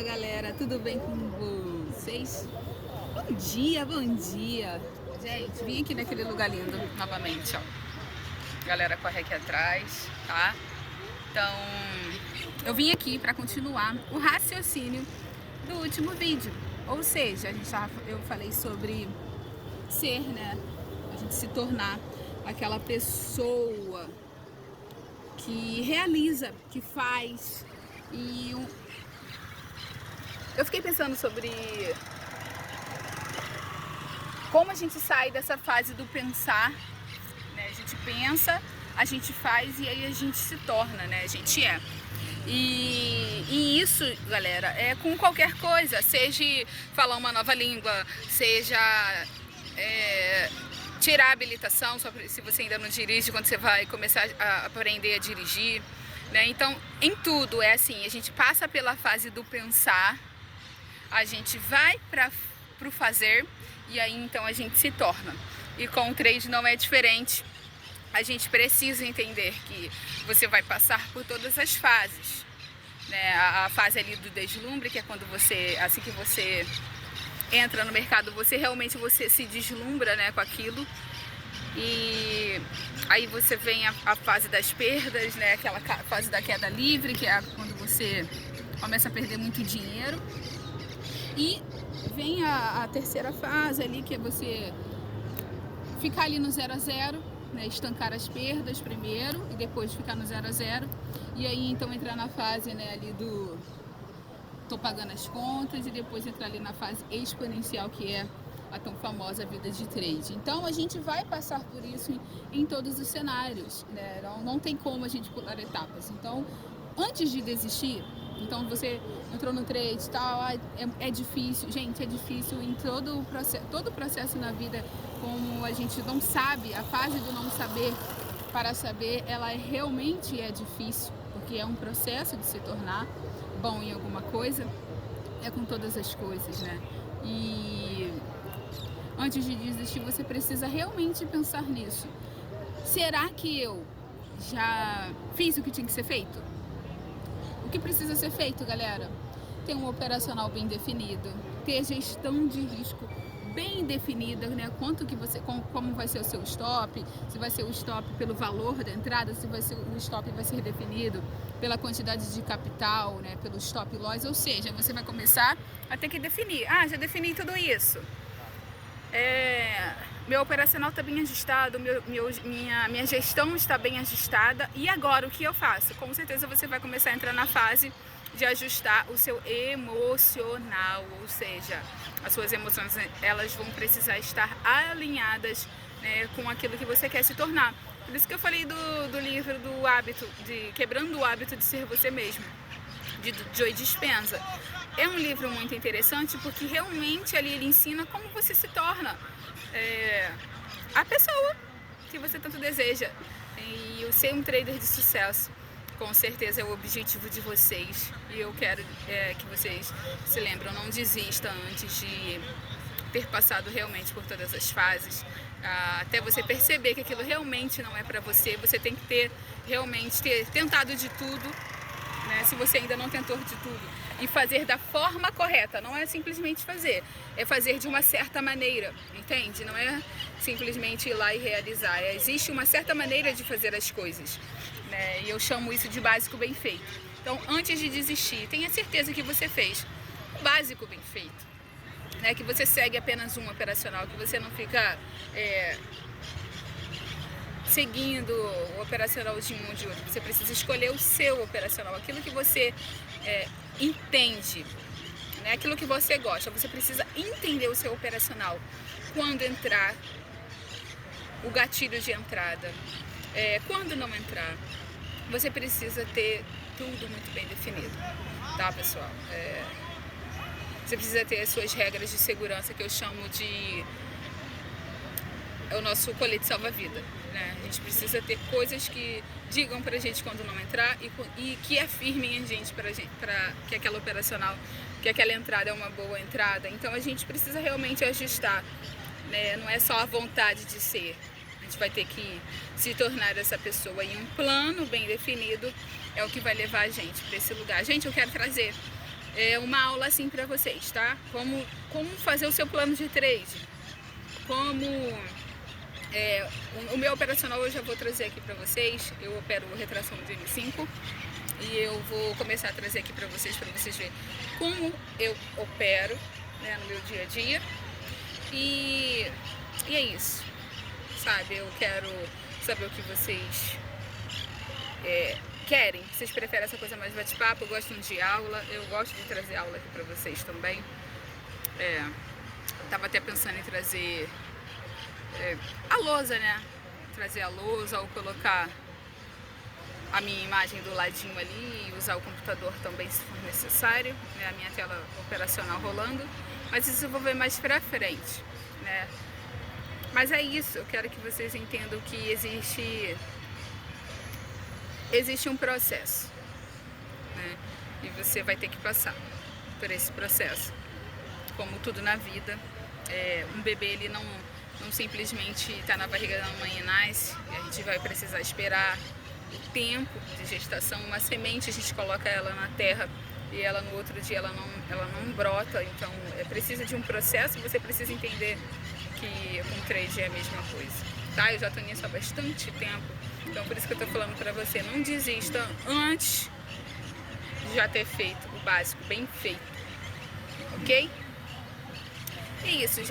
Fala galera, tudo bem com vocês? Bom dia, bom dia. Gente, vim aqui naquele lugar lindo novamente, ó. A galera corre aqui atrás, tá? Então, eu vim aqui para continuar o raciocínio do último vídeo. Ou seja, eu falei sobre ser, né? A gente se tornar aquela pessoa que realiza, que faz. E eu fiquei pensando sobre como a gente sai dessa fase do pensar, né? A gente pensa, a gente faz e aí a gente se torna, né? A gente é. E isso, galera, é com qualquer coisa, seja falar uma nova língua, seja tirar a habilitação, se você ainda não dirige, quando você vai começar a aprender a dirigir, né? Então, em tudo é assim, a gente passa pela fase do pensar, a gente vai para o fazer e aí então a gente se torna. E com o trade não é diferente. A gente precisa entender que você vai passar por todas as fases, né? A fase ali do deslumbre, que é quando você, assim que você entra no mercado, você se deslumbra, né, com aquilo. E aí você vem a fase das perdas, né, aquela fase da queda livre, que é quando você começa a perder muito dinheiro. E vem a terceira fase ali, que é você ficar ali no 0 a 0, né, estancar as perdas primeiro e depois ficar no 0 a 0. E aí então entrar na fase, né, ali do tô pagando as contas e depois entrar ali na fase exponencial, que é a tão famosa vida de trade. Então a gente vai passar por isso em todos os cenários, né? Não tem como a gente pular etapas. Então, antes de desistir, então você entrou no trade e tal, é difícil. Gente, é difícil em todo o processo na vida, como a gente não sabe, a fase do não saber para saber, ela realmente é difícil, porque é um processo de se tornar bom em alguma coisa, é com todas as coisas, né? E antes de desistir, você precisa realmente pensar nisso. Será que eu já fiz o que tinha que ser feito? O que precisa ser feito, galera? Ter um operacional bem definido, ter gestão de risco bem definida, né? Quanto que você, como vai ser o seu stop, se vai ser o stop pelo valor da entrada, se vai ser o stop vai ser definido pela quantidade de capital, né? Pelo stop loss, ou seja, você vai começar a ter que definir. Ah, já defini tudo isso. Meu operacional está bem ajustado, minha gestão está bem ajustada. E agora o que eu faço? Com certeza você vai começar a entrar na fase de ajustar o seu emocional, ou seja, as suas emoções, elas vão precisar estar alinhadas, né, com aquilo que você quer se tornar. Por isso que eu falei do livro do hábito, de Quebrando o Hábito de Ser Você Mesmo, de Joe Dispenza. É um livro muito interessante porque realmente ali ele ensina como você se torna a pessoa que você tanto deseja. E o ser um trader de sucesso, com certeza é o objetivo de vocês. E eu quero que vocês se lembrem, não desista antes de ter passado realmente por todas as fases. Até você perceber que aquilo realmente não é para você, você tem que realmente ter tentado de tudo, né? Se você ainda não tentou de tudo, e fazer da forma correta, não é simplesmente fazer, é fazer de uma certa maneira, entende? Não é simplesmente ir lá e realizar, existe uma certa maneira de fazer as coisas, né? E eu chamo isso de básico bem feito. Então, antes de desistir, tenha certeza que você fez o básico bem feito, né? Que você segue apenas um operacional, que você não fica seguindo o operacional de um ou de outro. Você precisa escolher o seu operacional, aquilo que você entende, né? Aquilo que você gosta. Você precisa entender o seu operacional. Quando entrar, o gatilho de entrada, quando não entrar. Você precisa ter tudo muito bem definido, tá, pessoal? Você precisa ter as suas regras de segurança, que eu chamo de o nosso colete salva-vida, né? A gente precisa ter coisas que digam pra gente quando não entrar e que afirmem a gente para que aquela operacional, que aquela entrada é uma boa entrada. Então a gente precisa realmente ajustar, né? Não é só a vontade de ser. A gente vai ter que se tornar essa pessoa, e um plano bem definido é o que vai levar a gente para esse lugar. Gente, eu quero trazer uma aula assim para vocês, tá? Como fazer o seu plano de trade, como o meu operacional eu já vou trazer aqui para vocês. Eu opero retração de M5 e eu vou começar a trazer aqui para vocês verem como eu opero, né, no meu dia a dia. E é isso, sabe? Eu quero saber o que vocês querem. Vocês preferem essa coisa mais bate-papo, gostam de aula? Eu gosto de trazer aula aqui pra vocês também. Tava até pensando em trazer a lousa, né? Trazer a lousa ou colocar a minha imagem do ladinho ali e usar o computador também se for necessário, né? A minha tela operacional rolando. Mas isso eu vou ver mais pra frente, né? Mas é isso, eu quero que vocês entendam que existe um processo, né? E você vai ter que passar por esse processo. Como tudo na vida, um bebê ele não simplesmente está na barriga da mãe e nasce, e a gente vai precisar esperar o tempo de gestação. Uma semente a gente coloca ela na terra e ela no outro dia ela não brota, então precisa de um processo. E você precisa entender que com trade é a mesma coisa, tá? Eu já tô nisso há bastante tempo, então por isso que eu tô falando pra você, não desista antes de já ter feito o básico bem feito, ok? É isso, gente.